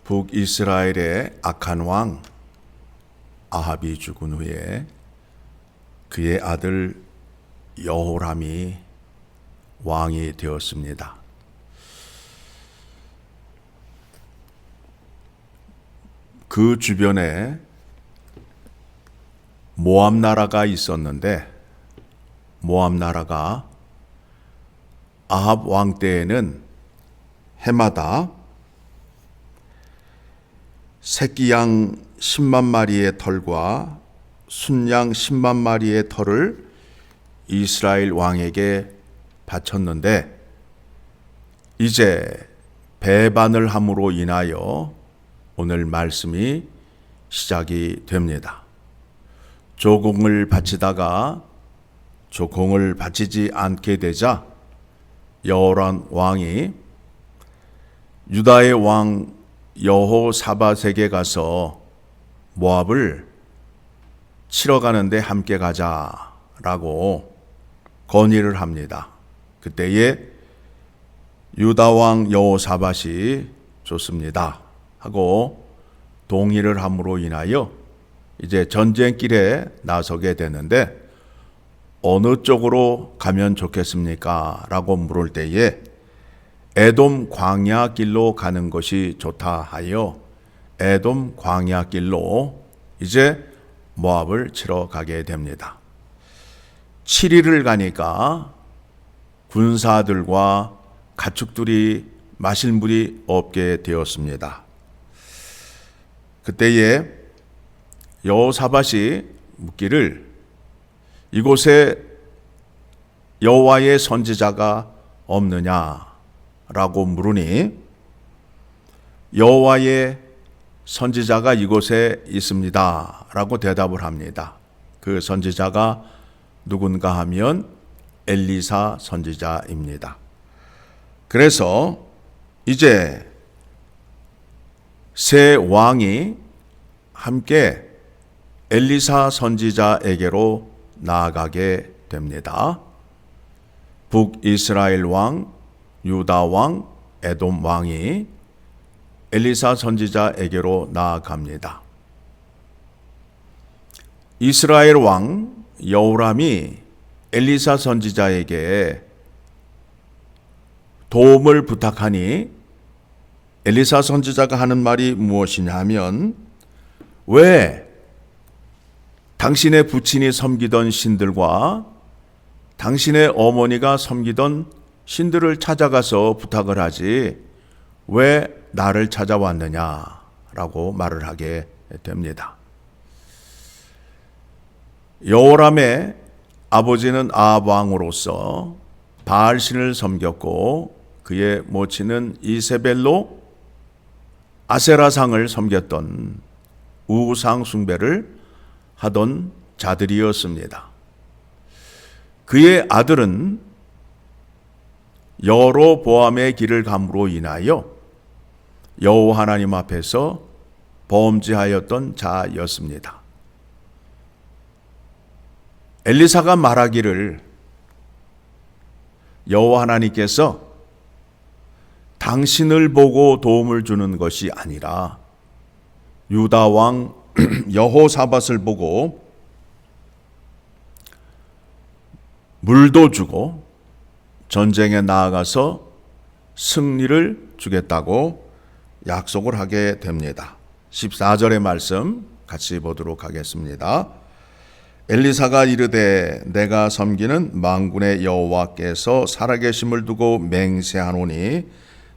북이스라엘의 악한 왕 아합이 죽은 후에 그의 아들 여호람이 왕이 되었습니다. 그 주변에 모압 나라가 있었는데 모압 나라가 아합 왕 때에는 해마다 새끼 양 10만 마리의 털과 순양 10만 마리의 털을 이스라엘 왕에게 바쳤는데 이제 배반을 함으로 인하여 오늘 말씀이 시작이 됩니다. 조공을 바치다가 조공을 바치지 않게 되자 여호람 왕이 유다의 왕 여호사밧에게 가서 모압을 치러 가는데 함께 가자라고 건의를 합니다. 그때에 유다 왕 여호사밧이 좋습니다 하고 동의를 함으로 인하여 이제 전쟁길에 나서게 되는데 어느 쪽으로 가면 좋겠습니까? 라고 물을 때에 에돔 광야 길로 가는 것이 좋다 하여 에돔 광야 길로 이제 모압을 치러 가게 됩니다. 7일을 가니까 군사들과 가축들이 마실 물이 없게 되었습니다. 그때에 여호사밧이 묻기를 이곳에 여호와의 선지자가 없느냐라고 물으니 여호와의 선지자가 이곳에 있습니다 라고 대답을 합니다. 그 선지자가 누군가 하면 엘리사 선지자입니다. 그래서 이제 세 왕이 함께 엘리사 선지자에게로 나아가게 됩니다. 북이스라엘 왕, 유다 왕, 에돔 왕이 엘리사 선지자에게로 나아갑니다. 이스라엘 왕 여호람이 엘리사 선지자에게 도움을 부탁하니 엘리사 선지자가 하는 말이 무엇이냐 하면 왜 당신의 부친이 섬기던 신들과 당신의 어머니가 섬기던 신들을 찾아가서 부탁을 하지 왜 나를 찾아왔느냐라고 말을 하게 됩니다. 여호람의 아버지는 아합 왕으로서 바알신을 섬겼고 그의 모친은 이세벨로 아세라상을 섬겼던 우상 숭배를 하던 자들이었습니다. 그의 아들은 여로보암의 길을 감으로 인하여 여호와 하나님 앞에서 범죄하였던 자였습니다. 엘리사가 말하기를 여호와 하나님께서 당신을 보고 도움을 주는 것이 아니라 유다 왕 여호사밧을 보고 물도 주고 전쟁에 나아가서 승리를 주겠다고 약속을 하게 됩니다. 14절의 말씀 같이 보도록 하겠습니다. 엘리사가 이르되 내가 섬기는 만군의 여호와께서 살아계심을 두고 맹세하노니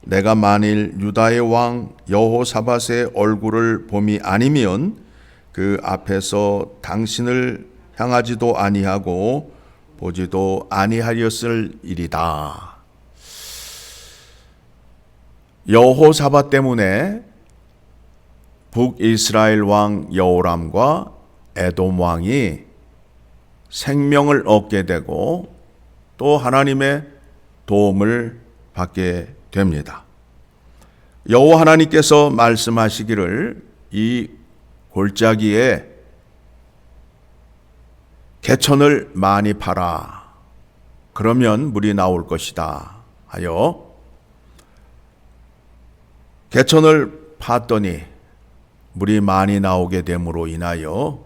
내가 만일 유다의 왕 여호사밧의 얼굴을 봄이 아니면 그 앞에서 당신을 향하지도 아니하고 보지도 아니하였을 일이다. 여호사밧 때문에 북이스라엘 왕 여호람과 에돔 왕이 생명을 얻게 되고 또 하나님의 도움을 받게 됩니다. 여호와 하나님께서 말씀하시기를 이 골짜기에 개천을 많이 파라. 그러면 물이 나올 것이다 하여 개천을 팠더니 물이 많이 나오게 됨으로 인하여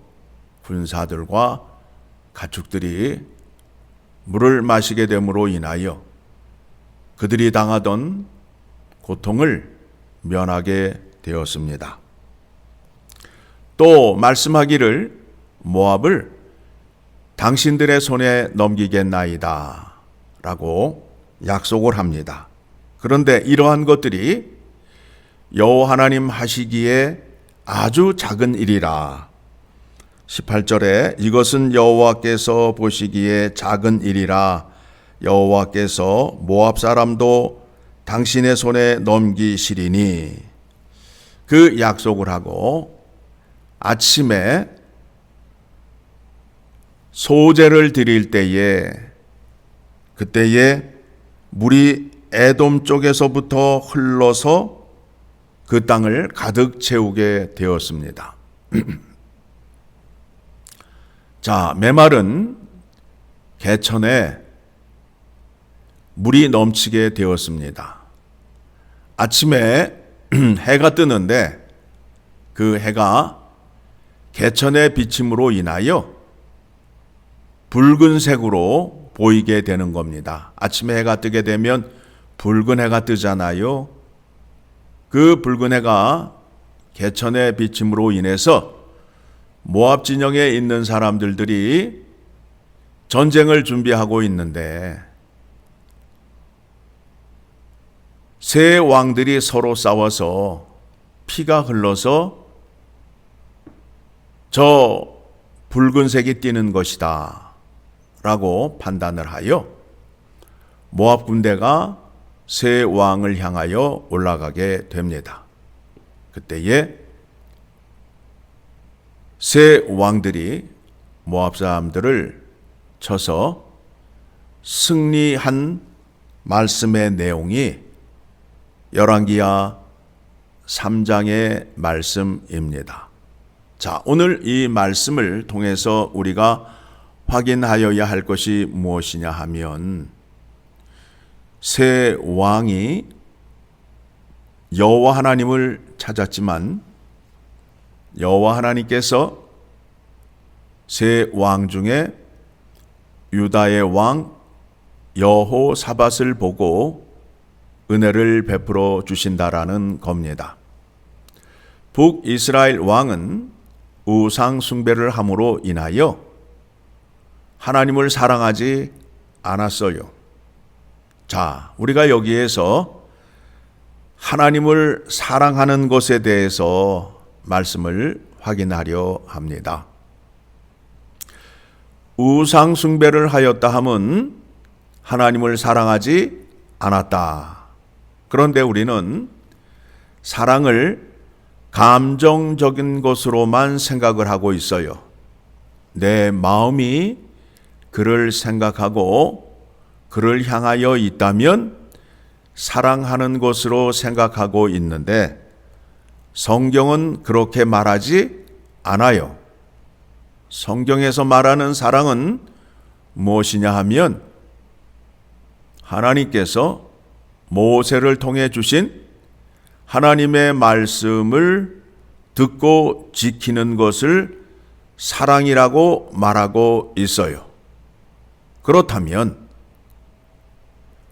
군사들과 가축들이 물을 마시게 됨으로 인하여 그들이 당하던 고통을 면하게 되었습니다. 또 말씀하기를 모압을 당신들의 손에 넘기겠나이다 라고 약속을 합니다. 그런데 이러한 것들이 여호와 하나님 하시기에 아주 작은 일이라. 18절에 이것은 여호와께서 보시기에 작은 일이라. 여호와께서 모압 사람도 당신의 손에 넘기시리니. 그 약속을 하고 아침에 소제를 드릴 때에 그때에 물이 에돔 쪽에서부터 흘러서 그 땅을 가득 채우게 되었습니다. 자, 메마른 개천에 물이 넘치게 되었습니다. 아침에 해가 뜨는데 그 해가 개천의 비침으로 인하여 붉은색으로 보이게 되는 겁니다. 아침에 해가 뜨게 되면 붉은 해가 뜨잖아요. 그 붉은 해가 개천의 비침으로 인해서 모압 진영에 있는 사람들이 전쟁을 준비하고 있는데 세 왕들이 서로 싸워서 피가 흘러서 저 붉은색이 띠는 것이다 라고 판단을 하여 모압 군대가 세 왕을 향하여 올라가게 됩니다. 그때에 세 왕들이 모압 사람들을 쳐서 승리한 말씀의 내용이 열왕기하 3장의 말씀입니다. 자, 오늘 이 말씀을 통해서 우리가 확인하여야 할 것이 무엇이냐 하면 세 왕이 여호와 하나님을 찾았지만 여호와 하나님께서 세 왕 중에 유다의 왕 여호사밧을 보고 은혜를 베풀어 주신다라는 겁니다. 북이스라엘 왕은 우상 숭배를 함으로 인하여 하나님을 사랑하지 않았어요. 자, 우리가 여기에서 하나님을 사랑하는 것에 대해서 말씀을 확인하려 합니다. 우상 숭배를 하였다 함은 하나님을 사랑하지 않았다. 그런데 우리는 사랑을 감정적인 것으로만 생각을 하고 있어요. 내 마음이 그를 생각하고 그를 향하여 있다면 사랑하는 것으로 생각하고 있는데 성경은 그렇게 말하지 않아요. 성경에서 말하는 사랑은 무엇이냐 하면 하나님께서 모세를 통해 주신 하나님의 말씀을 듣고 지키는 것을 사랑이라고 말하고 있어요. 그렇다면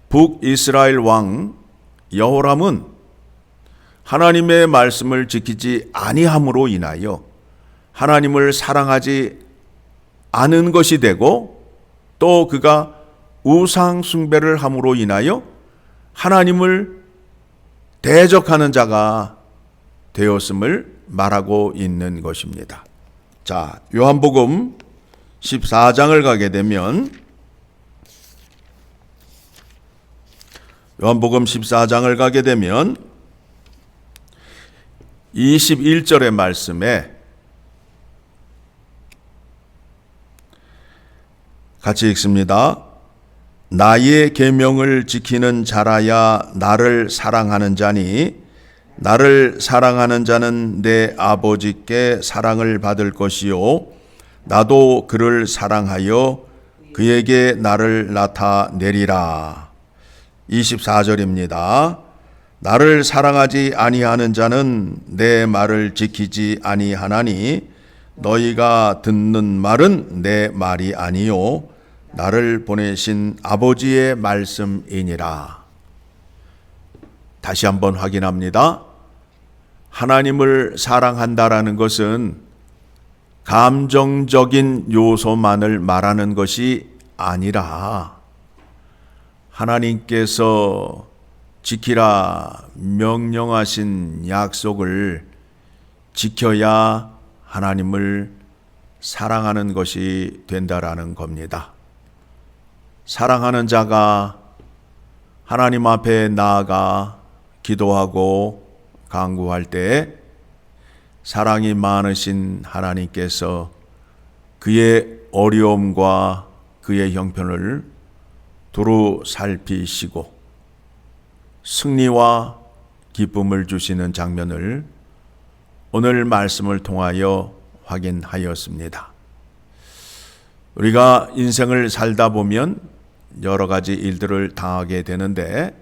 북이스라엘 왕 여호람은 하나님의 말씀을 지키지 아니함으로 인하여 하나님을 사랑하지 않은 것이 되고 또 그가 우상 숭배를 함으로 인하여 하나님을 대적하는 자가 되었음을 말하고 있는 것입니다. 자, 요한복음 14장을 가게 되면 요한복음 14장을 가게 되면 21절의 말씀에 같이 읽습니다. 나의 계명을 지키는 자라야 나를 사랑하는 자니 나를 사랑하는 자는 내 아버지께 사랑을 받을 것이요 나도 그를 사랑하여 그에게 나를 나타내리라. 24절입니다. 나를 사랑하지 아니하는 자는 내 말을 지키지 아니하나니 너희가 듣는 말은 내 말이 아니요 나를 보내신 아버지의 말씀이니라. 다시 한번 확인합니다. 하나님을 사랑한다라는 것은 감정적인 요소만을 말하는 것이 아니라 하나님께서 지키라 명령하신 약속을 지켜야 하나님을 사랑하는 것이 된다라는 겁니다. 사랑하는 자가 하나님 앞에 나아가 기도하고 간구할 때 사랑이 많으신 하나님께서 그의 어려움과 그의 형편을 두루 살피시고 승리와 기쁨을 주시는 장면을 오늘 말씀을 통하여 확인하였습니다. 우리가 인생을 살다 보면 여러 가지 일들을 당하게 되는데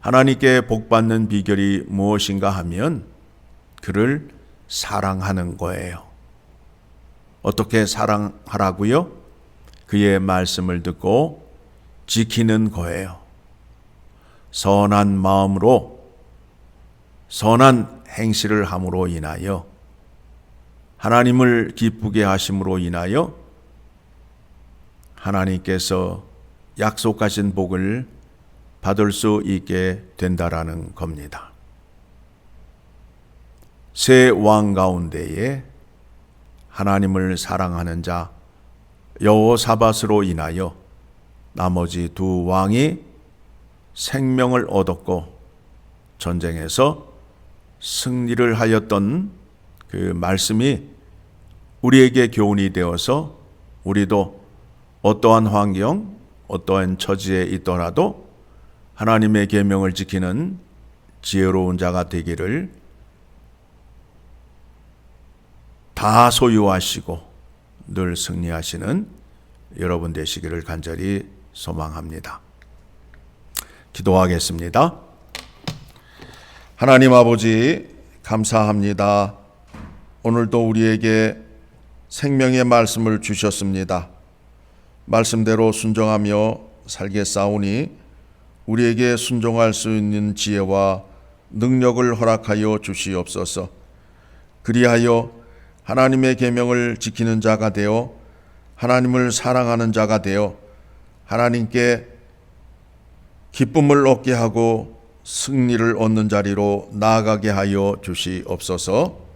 하나님께 복받는 비결이 무엇인가 하면 그를 사랑하는 거예요. 어떻게 사랑하라고요? 그의 말씀을 듣고 지키는 거예요. 선한 마음으로 선한 행실을 함으로 인하여 하나님을 기쁘게 하심으로 인하여 하나님께서 약속하신 복을 받을 수 있게 된다라는 겁니다. 세 왕 가운데에 하나님을 사랑하는 자 여호사밧으로 인하여 나머지 두 왕이 생명을 얻었고 전쟁에서 승리를 하였던 그 말씀이 우리에게 교훈이 되어서 우리도 어떠한 환경, 어떠한 처지에 있더라도 하나님의 계명을 지키는 지혜로운 자가 되기를 다 소유하시고 늘 승리하시는 여러분 되시기를 간절히 소망합니다. 기도하겠습니다. 하나님 아버지 감사합니다. 오늘도 우리에게 생명의 말씀을 주셨습니다. 말씀대로 순종하며 살겠사오니 우리에게 순종할 수 있는 지혜와 능력을 허락하여 주시옵소서. 그리하여 하나님의 계명을 지키는 자가 되어 하나님을 사랑하는 자가 되어 하나님께 기쁨을 얻게 하고 승리를 얻는 자리로 나아가게 하여 주시옵소서.